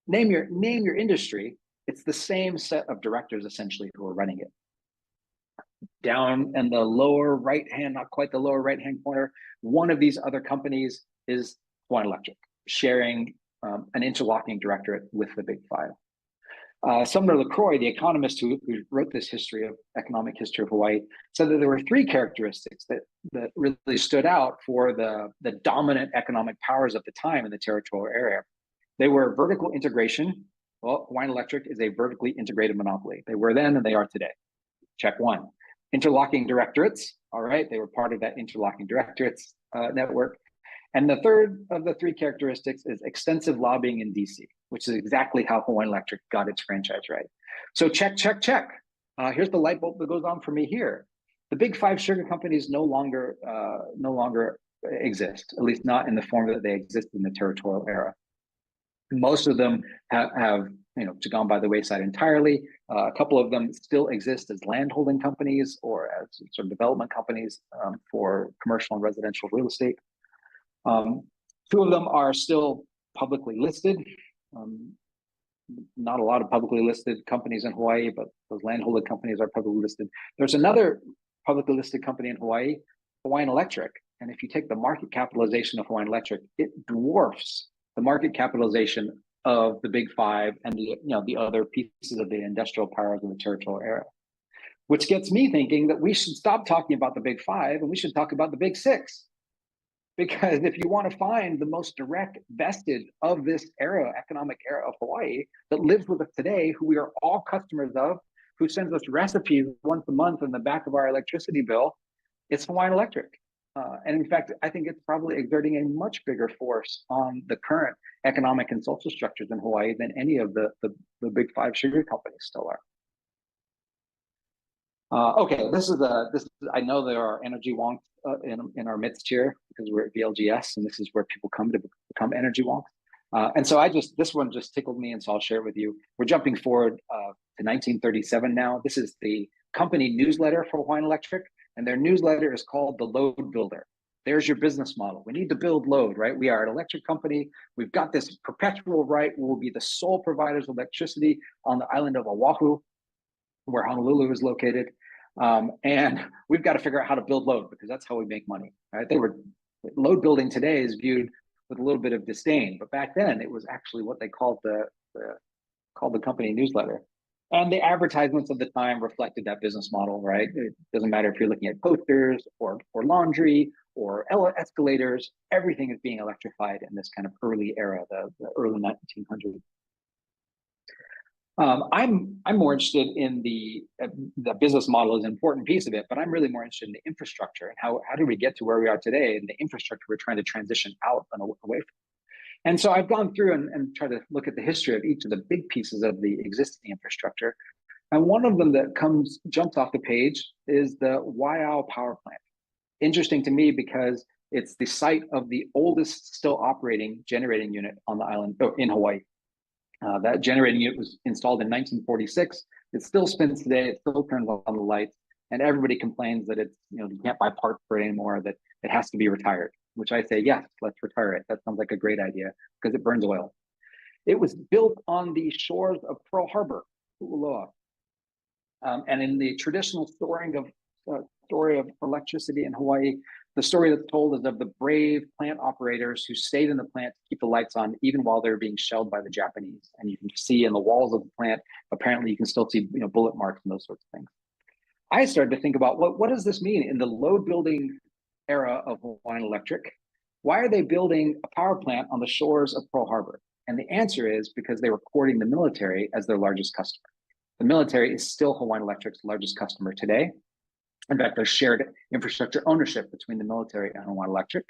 Name your industry, it's the same set of directors essentially who are running it. Down in the lower right hand, not quite the lower right hand corner, one of these other companies is Hawaiian Electric, sharing an interlocking directorate with the Big Five. Sumner LaCroix, the economist who wrote this economic history of Hawaii, said that there were three characteristics that really stood out for the dominant economic powers of the time in the territorial area. They were vertical integration. Well, Hawaiian Electric is a vertically integrated monopoly. They were then and they are today. Check one. Interlocking directorates. All right, they were part of that interlocking directorates network. And the third of the three characteristics is extensive lobbying in DC, which is exactly how Hawaiian Electric got its franchise right. So check, check, check. Here's the light bulb that goes on for me here. The big five sugar companies no longer exist, at least not in the form that they existed in the territorial era. Most of them have gone by the wayside entirely. A couple of them still exist as landholding companies or as sort of development companies for commercial and residential real estate. Two of them are still publicly listed. Not a lot of publicly listed companies in Hawaii, but those landholding companies are publicly listed. There's another publicly listed company in Hawaii, Hawaiian Electric. And if you take the market capitalization of Hawaiian Electric, it dwarfs the market capitalization of the big five and the other pieces of the industrial powers of the territorial era. Which gets me thinking that we should stop talking about the big five and we should talk about the big six. Because if you want to find the most direct vestige of this economic era of Hawaii that lives with us today, who we are all customers of, who sends us recipes once a month in the back of our electricity bill, it's Hawaiian Electric. And in fact, I think it's probably exerting a much bigger force on the current economic and social structures in Hawaii than any of the big five sugar companies still are. Okay, I know there are energy wonks in our midst here because we're at VLGS and this is where people come to become energy wonks. And so this one just tickled me, and so I'll share it with you. We're jumping forward to 1937 now. This is the company newsletter for Hawaiian Electric, and their newsletter is called The Load Builder. There's your business model. We need to build load, right? We are an electric company. We've got this perpetual right. We will be the sole providers of electricity on the island of Oahu, where Honolulu is located. And we've got to figure out how to build load because that's how we make money, right? Load building today is viewed with a little bit of disdain, but back then it was actually what they called the company newsletter. And the advertisements of the time reflected that business model, right? It doesn't matter if you're looking at posters or laundry or escalators, everything is being electrified in this kind of early era, the early 1900s. I'm more interested in the business model is an important piece of it, but I'm really more interested in the infrastructure and how do we get to where we are today and the infrastructure we're trying to transition out and away from. And so I've gone through and tried to look at the history of each of the big pieces of the existing infrastructure. And one of them that jumps off the page is the Waiau power plant. Interesting to me because it's the site of the oldest still operating generating unit on the island in Hawaii. That generating unit was installed in 1946. It still spins today. It still turns on the lights, and everybody complains that it's you can't buy parts for it anymore. That it has to be retired. Which I say, yes, let's retire it. That sounds like a great idea because it burns oil. It was built on the shores of Pearl Harbor, Pu'uloa, and in the traditional story of electricity in Hawaii, the story that's told is of the brave plant operators who stayed in the plant to keep the lights on even while they were being shelled by the Japanese. And you can see in the walls of the plant, apparently you can still see bullet marks and those sorts of things. I started to think about what does this mean in the load building era of Hawaiian Electric? Why are they building a power plant on the shores of Pearl Harbor? And the answer is because they were courting the military as their largest customer. The military is still Hawaiian Electric's largest customer today. In fact, there's shared infrastructure ownership between the military and Hawaiian Electric.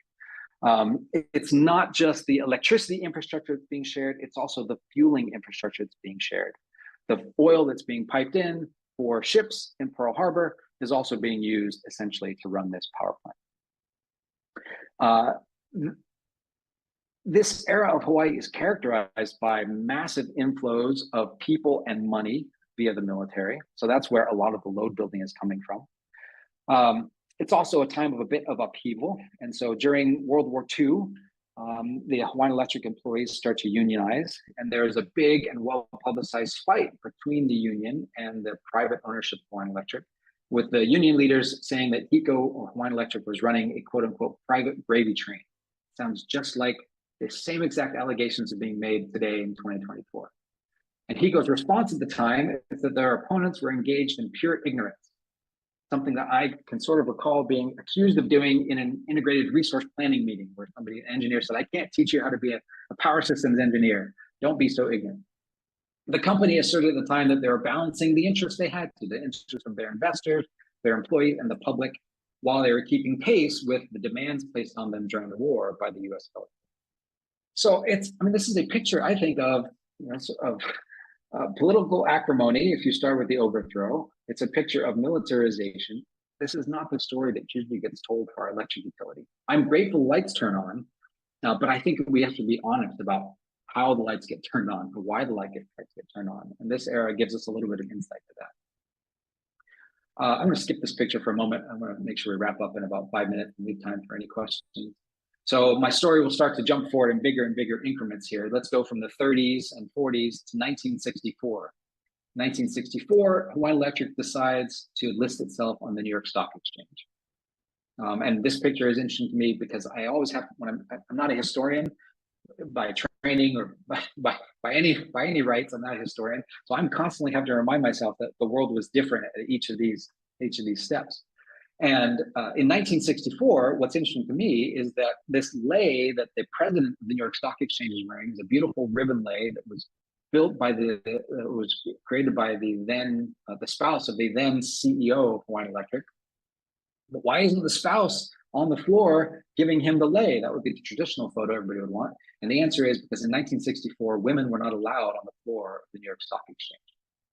It's not just the electricity infrastructure that's being shared, it's also the fueling infrastructure that's being shared. The oil that's being piped in for ships in Pearl Harbor is also being used essentially to run this power plant. This era of Hawaii is characterized by massive inflows of people and money via the military. So that's where a lot of the load building is coming from. It's also a time of a bit of upheaval. And so during World War II, the Hawaiian Electric employees start to unionize. And there's a big and well-publicized fight between the union and the private ownership of Hawaiian Electric, with the union leaders saying that HECO or Hawaiian Electric was running a quote unquote private gravy train. Sounds just like the same exact allegations are being made today in 2024. And Hiko's response at the time is that their opponents were engaged in pure ignorance, something that I can sort of recall being accused of doing in an integrated resource planning meeting where somebody, an engineer, said, I can't teach you how to be a power systems engineer. Don't be so ignorant. The company asserted at the time that they were balancing the interests they had to, the interests of their investors, their employees, and the public, while they were keeping pace with the demands placed on them during the war by the U.S. military. So this is a picture, I think, of, political acrimony. If you start with the overthrow, it's a picture of militarization. This is not the story that usually gets told for our electric utility. I'm grateful lights turn on, but I think we have to be honest about how the lights get turned on, or why the lights get turned on. And this era gives us a little bit of insight to that. I'm going to skip this picture for a moment. I'm going to make sure we wrap up in about 5 minutes and leave time for any questions. So my story will start to jump forward in bigger and bigger increments here. Let's go from the 30s and 40s to 1964. 1964, Hawaiian Electric decides to list itself on the New York Stock Exchange. And this picture is interesting to me because I always have, when I'm not a historian by training or by any rights, I'm not a historian. So I'm constantly having to remind myself that the world was different at each of these steps. And in 1964, what's interesting to me is that this lei that the president of the New York Stock Exchange is wearing is a beautiful ribbon lei that was built by was created by the spouse of the then CEO of Hawaiian Electric. But why isn't the spouse on the floor giving him the lei? That would be the traditional photo everybody would want. And the answer is because in 1964, women were not allowed on the floor of the New York Stock Exchange,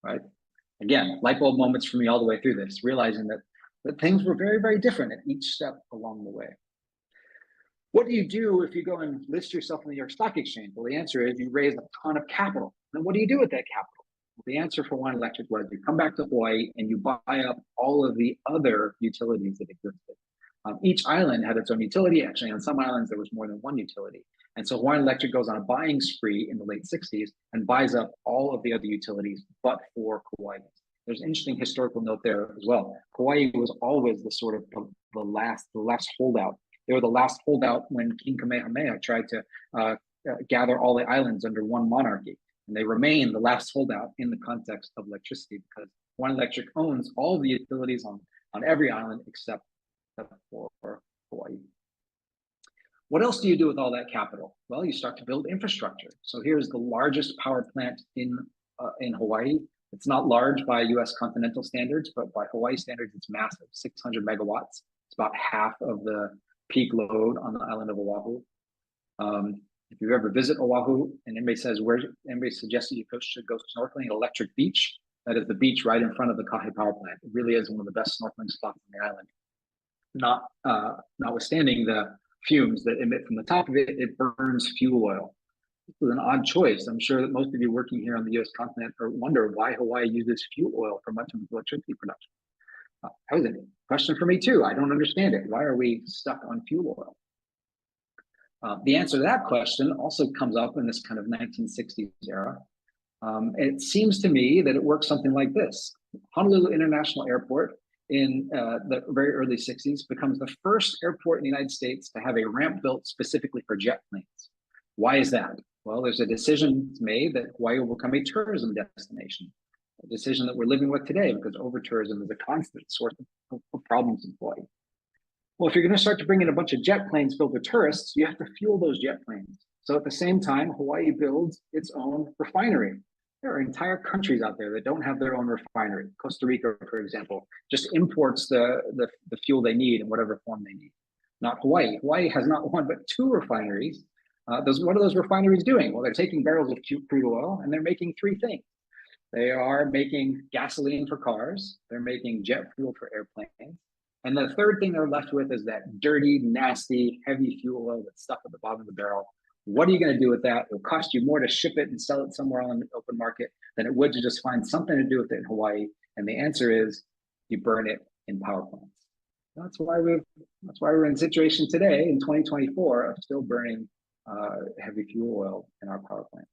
right? Again, light bulb moments for me all the way through this, realizing that things were very, very different at each step along the way. What do you do if you go and list yourself on the New York Stock Exchange? Well, the answer is you raise a ton of capital. And what do you do with that capital? Well, the answer for Hawaiian Electric was you come back to Hawaii and you buy up all of the other utilities that existed. Each island had its own utility. Actually, on some islands, there was more than one utility. And so Hawaiian Electric goes on a buying spree in the late 60s and buys up all of the other utilities, but for Kauai. There's an interesting historical note there as well. Hawaii was always the sort of the last holdout. They were the last holdout when King Kamehameha tried to gather all the islands under one monarchy. And they remain the last holdout in the context of electricity because Hawaiian Electric owns all the utilities on every island except for Hawaii. What else do you do with all that capital? Well, you start to build infrastructure. So here's the largest power plant in Hawaii. It's not large by US continental standards, but by Hawaii standards, it's massive, 600 megawatts. It's about half of the peak load on the island of Oahu. If you ever visit Oahu and anybody suggests that you should go snorkeling at Electric Beach, that is the beach right in front of the Kahe power plant. It really is one of the best snorkeling spots on the island. Notwithstanding the fumes that emit from the top of it, it burns fuel oil. It was an odd choice. I'm sure that most of you working here on the US continent wonder why Hawaii uses fuel oil for much of its electricity production. That was a question for me too. I don't understand it. Why are we stuck on fuel oil? The answer to that question also comes up in this kind of 1960s era. It seems to me that it works something like this. Honolulu International Airport in the very early 60s becomes the first airport in the United States to have a ramp built specifically for jet planes. Why is that? Well, there's a decision made that Hawaii will become a tourism destination, a decision that we're living with today because over-tourism is a constant source of problems in Hawaii. Well, if you're going to start to bring in a bunch of jet planes filled with tourists, you have to fuel those jet planes. So at the same time, Hawaii builds its own refinery. There are entire countries out there that don't have their own refinery. Costa Rica, for example, just imports the fuel they need in whatever form they need. Not Hawaii. Hawaii has not one, but two refineries. What are those refineries doing? Well, they're taking barrels of crude oil and they're making three things. They are making gasoline for cars. They're making jet fuel for airplanes. And the third thing they're left with is that dirty, nasty, heavy fuel oil that's stuck at the bottom of the barrel. What are you going to do with that? It'll cost you more to ship it and sell it somewhere on the open market than it would to just find something to do with it in Hawaii. And the answer is you burn it in power plants. That's why we're in a situation today in 2024 of still burning heavy fuel oil in our power plant.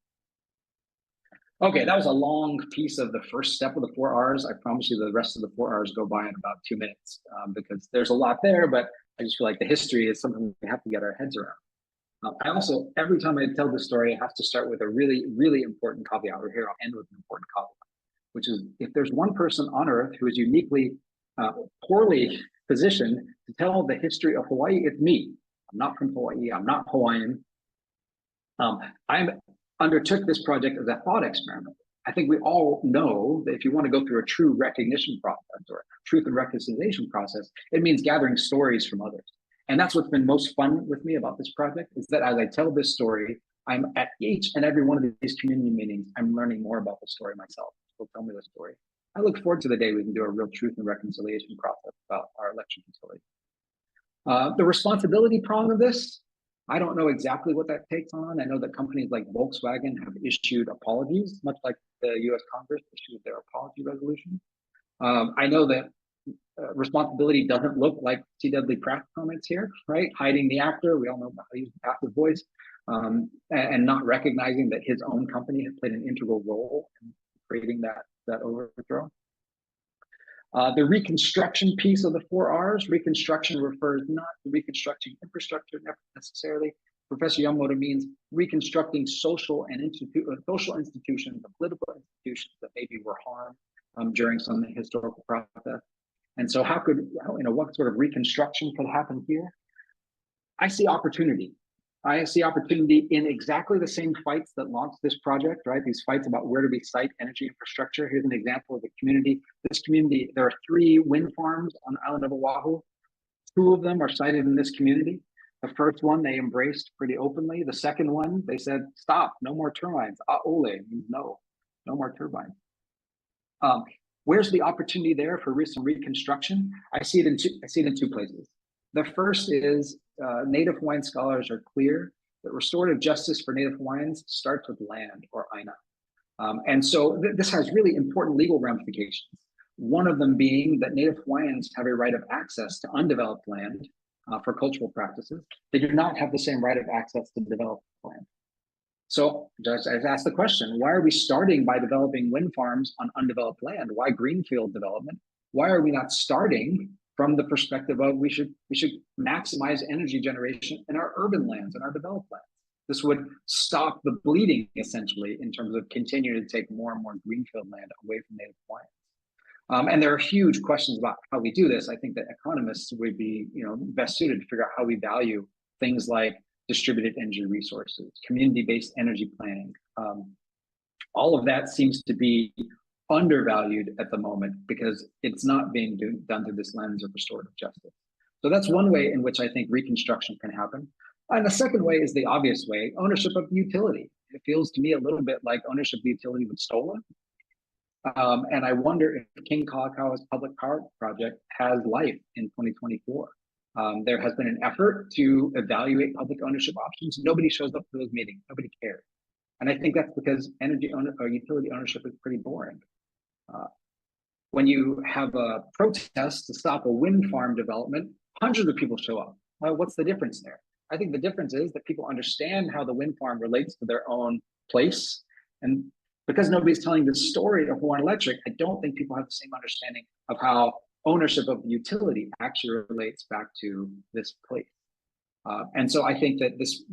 Okay, that was a long piece of the first step of the 4 R's. I promise you the rest of the 4 R's go by in about 2 minutes because there's a lot there, but I just feel like the history is something we have to get our heads around. I also, every time I tell this story, I have to start with a really, really important caveat, or here I'll end with an important caveat, which is if there's one person on Earth who is uniquely poorly positioned to tell the history of Hawaii, it's me. I'm not from Hawaii. I'm not Hawaiian. I undertook this project as a thought experiment. I think we all know that if you want to go through a true recognition process or truth and reconciliation process, it means gathering stories from others. And that's what's been most fun with me about this project is that as I tell this story, I'm at each and every one of these community meetings, I'm learning more about the story myself. People tell me the story. I look forward to the day we can do a real truth and reconciliation process about our electric utility. The responsibility prong of this, I don't know exactly what that takes on. I know that companies like Volkswagen have issued apologies, much like the US Congress issued their apology resolution. I know that responsibility doesn't look like C. Dudley Pratt comments here, right? Hiding the actor, we all know about how to use the passive voice, and not recognizing that his own company had played an integral role in creating that overthrow. The reconstruction piece of the 4 R's, reconstruction refers not to reconstructing infrastructure necessarily. Professor Yamamoto means reconstructing social institutions, the political institutions that maybe were harmed during some historical process. And so what sort of reconstruction could happen here? I see opportunity. I see opportunity in exactly the same fights that launched this project, right? These fights about where do we site energy infrastructure. Here's an example of a community. This community, there are 3 wind farms on the island of Oahu. 2 of them are sited in this community. The first one they embraced pretty openly. The second one, they said, stop, no more turbines. Aole means no more turbines. Where's the opportunity there for some reconstruction? I see it in 2 places. The first is Native Hawaiian scholars are clear that restorative justice for Native Hawaiians starts with land, or aina. And so this has really important legal ramifications. One of them being that Native Hawaiians have a right of access to undeveloped land for cultural practices. They do not have the same right of access to developed land. So just I asked the question, why are we starting by developing wind farms on undeveloped land? Why greenfield development? Why are we not starting from the perspective of we should maximize energy generation in our urban lands and our developed lands? This would stop the bleeding, essentially, in terms of continuing to take more and more greenfield land away from Native Hawaiians. And there are huge questions about how we do this. I think that economists would be best suited to figure out how we value things like distributed energy resources, community-based energy planning. All of that seems to be undervalued at the moment because it's not being done through this lens of restorative justice. So that's one way in which I think reconstruction can happen. And the second way is the obvious way, ownership of utility. It feels to me a little bit like ownership of utility with stolen. And I wonder if King Kalakaua's public power project has life in 2024. There has been an effort to evaluate public ownership options. Nobody shows up for those meetings. Nobody cares. And I think that's because utility ownership is pretty boring. When you have a protest to stop a wind farm development, hundreds of people show up. Well, what's the difference there? I think the difference is that people understand how the wind farm relates to their own place. And because nobody's telling the story of Hawaiian Electric, I don't think people have the same understanding of how ownership of the utility actually relates back to this place. And so I think that this,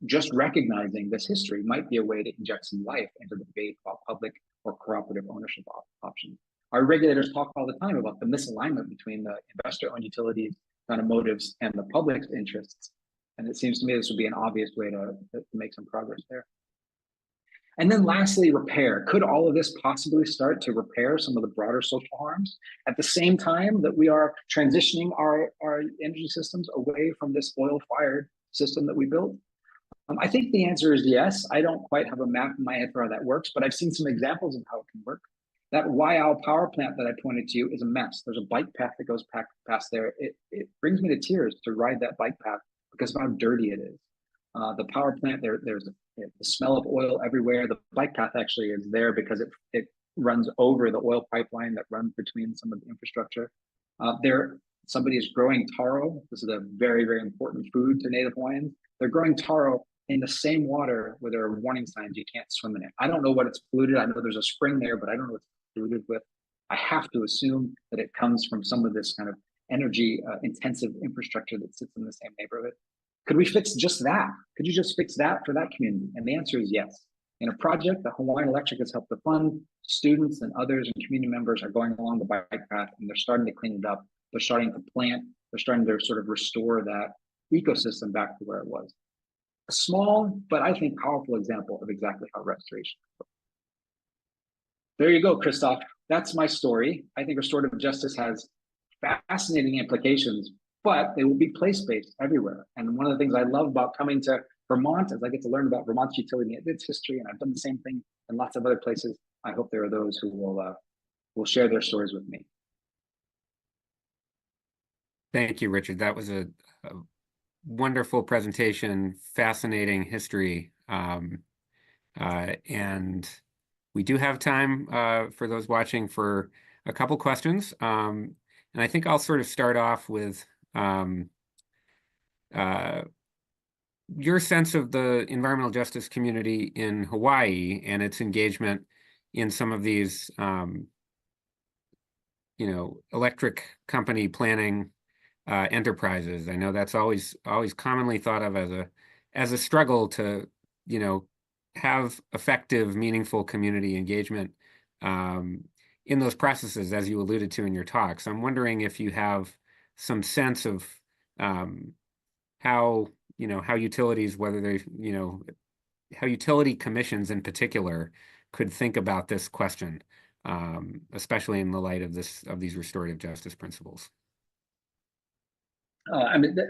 just recognizing this history might be a way to inject some life into the debate about public or cooperative ownership options. Our regulators talk all the time about the misalignment between the investor-owned utilities kind of motives and the public's interests. And it seems to me this would be an obvious way to make some progress there. And then lastly, repair. Could all of this possibly start to repair some of the broader social harms at the same time that we are transitioning our energy systems away from this oil-fired system that we built? I think the answer is yes. I don't quite have a map in my head for how that works, but I've seen some examples of how it can work. That Waiau power plant that I pointed to you is a mess. There's a bike path that goes past there. It brings me to tears to ride that bike path because of how dirty it is. The power plant, there's the smell of oil everywhere. The bike path actually is there because it runs over the oil pipeline that runs between some of the infrastructure. Somebody is growing taro. This is a very, very important food to Native Hawaiians. They're growing taro in the same water where there are warning signs you can't swim in it. I don't know what it's polluted. I know there's a spring there, but I don't know what it's polluted with. I have to assume that it comes from some of this kind of energy intensive infrastructure that sits in the same neighborhood. Could we fix just that? Could you just fix that for that community? And the answer is yes. In a project that Hawaiian Electric has helped to fund, students and others and community members are going along the bike path, and they're starting to clean it up. They're starting to plant. They're starting to sort of restore that ecosystem back to where it was. A small, but I think powerful example of exactly how restoration works. There you go, Christoph. That's my story. I think restorative justice has fascinating implications, but they will be place-based everywhere. And one of the things I love about coming to Vermont is I get to learn about Vermont's utility and its history, and I've done the same thing in lots of other places. I hope there are those who will share their stories with me. Thank you, Richard. That was a wonderful presentation, fascinating history. And we do have time for those watching for a couple questions. And I think I'll sort of start off with your sense of the environmental justice community in Hawaii and its engagement in some of these, electric company planning enterprises. I know that's always commonly thought of as a struggle to, have effective, meaningful community engagement in those processes, as you alluded to in your talk. So I'm wondering if you have some sense of how utilities, whether they, how utility commissions in particular could think about this question, especially in the light of these restorative justice principles.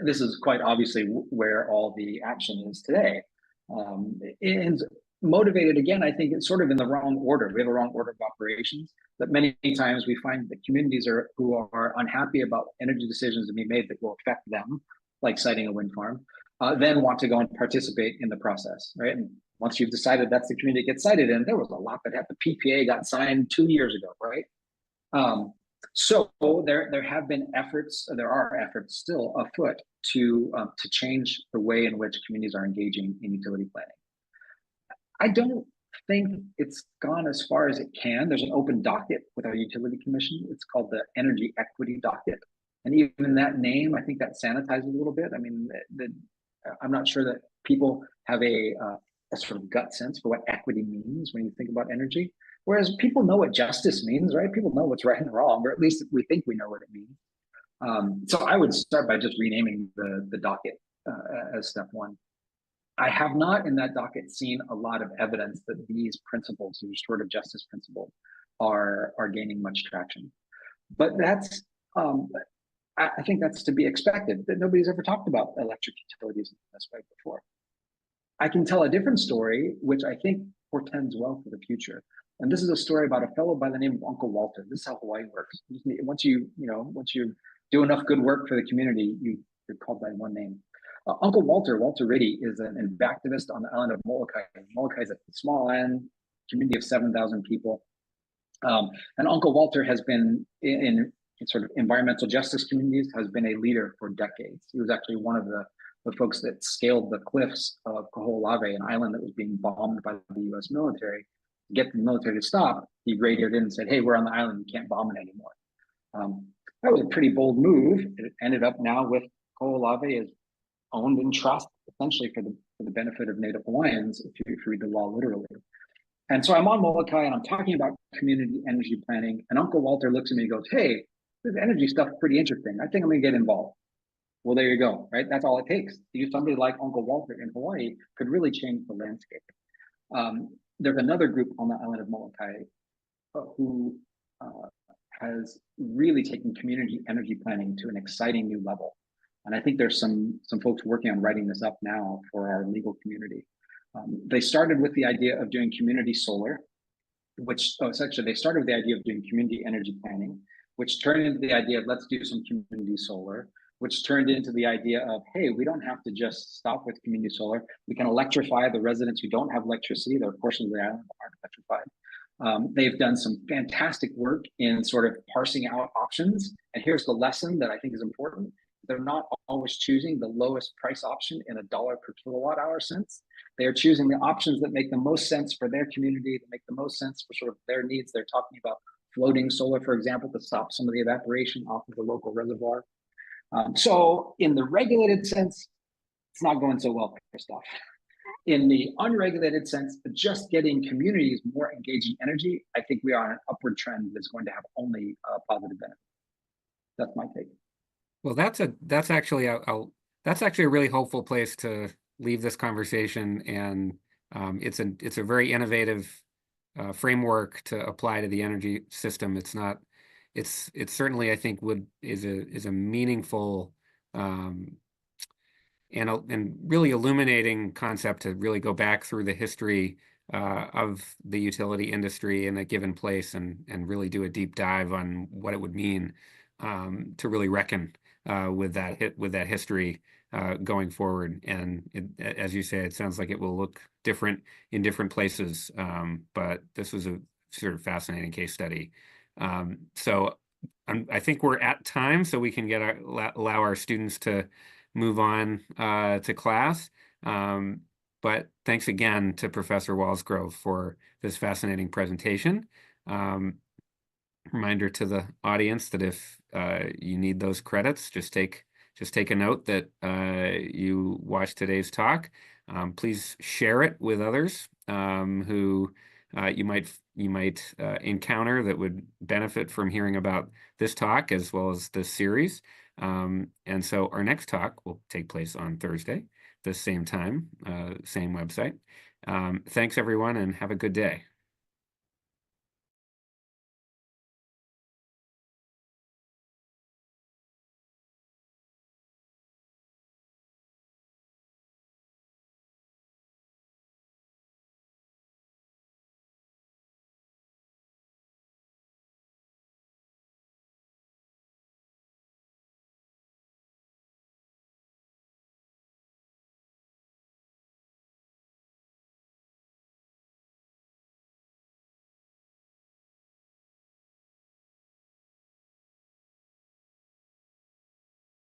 This is quite obviously where all the action is today. And motivated, again, I think it's sort of in the wrong order. We have a wrong order of operations, but many times we find that communities who are unhappy about energy decisions to be made that will affect them, like siting a wind farm, then want to go and participate in the process, right? And once you've decided that's the community that gets cited in, there was a lot that happened. The PPA got signed 2 years ago, right? So there have been efforts, there are efforts still afoot to change the way in which communities are engaging in utility planning. I don't think it's gone as far as it can. There's an open docket with our utility commission. It's called the Energy Equity Docket. And even that name, I think that sanitizes a little bit. I mean, I'm not sure that people have a sort of gut sense for what equity means when you think about energy. Whereas people know what justice means, right? People know what's right and wrong, or at least we think we know what it means. So I would start by just renaming the docket as step one. I have not in that docket seen a lot of evidence that these principles, the restorative justice principles, are gaining much traction. But that's, I think that's to be expected, that nobody's ever talked about electric utilities in this way before. I can tell a different story, which I think portends well for the future. And this is a story about a fellow by the name of Uncle Walter. This is how Hawaii works. Once you do enough good work for the community, you're called by one name. Uncle Walter Riddy, is an activist on the island of Molokai. Molokai is a small island, community of 7,000 people. And Uncle Walter has been in sort of environmental justice communities, has been a leader for decades. He was actually one of the folks that scaled the cliffs of Kaho'olawe, an island that was being bombed by the US military. To get the military to stop, he radioed in and said, "Hey, we're on the island, you can't bomb it anymore." That was a pretty bold move. It ended up now with Kaho'olawe as owned in trust, essentially for the benefit of Native Hawaiians, if you read the law literally. And so I'm on Molokai and I'm talking about community energy planning, and Uncle Walter looks at me and goes, "Hey, this energy stuff is pretty interesting. I think I'm gonna get involved." Well, there you go, right? That's all it takes. Somebody like Uncle Walter in Hawaii could really change the landscape. There's another group on the island of Molokai who has really taken community energy planning to an exciting new level. And I think there's some folks working on writing this up now for our legal community. They started with the idea of doing community solar, they started with the idea of doing community energy planning, which turned into the idea of let's do some community solar, which turned into the idea of, hey, we don't have to just stop with community solar. We can electrify the residents who don't have electricity. There are portions of the island that aren't electrified. They've done some fantastic work in sort of parsing out options. And here's the lesson that I think is important. They're not always choosing the lowest price option in $1 per kilowatt hour sense. They are choosing the options that make the most sense for their community, that make the most sense for sort of their needs. They're talking about floating solar, for example, to stop some of the evaporation off of the local reservoir. So in the regulated sense, it's not going so well for stuff. In the unregulated sense, just getting communities more engaging energy, I think we are on an upward trend that's going to have only positive benefits. That's my take. Well, that's actually that's actually a really hopeful place to leave this conversation, and it's a very innovative framework to apply to the energy system. It's certainly, I think, is a meaningful and really illuminating concept to really go back through the history of the utility industry in a given place and really do a deep dive on what it would mean to really reckon with that history going forward. And as you say, it sounds like it will look different in different places, but this was a sort of fascinating case study. So I think we're at time, so we can allow our students to move on to class. But thanks again to Professor Wallsgrove for this fascinating presentation. Reminder to the audience that if you need those credits, just take a note that you watched today's talk. Please share it with others who you might encounter that would benefit from hearing about this talk as well as this series. And so our next talk will take place on Thursday, the same time, same website. Thanks everyone, and have a good day.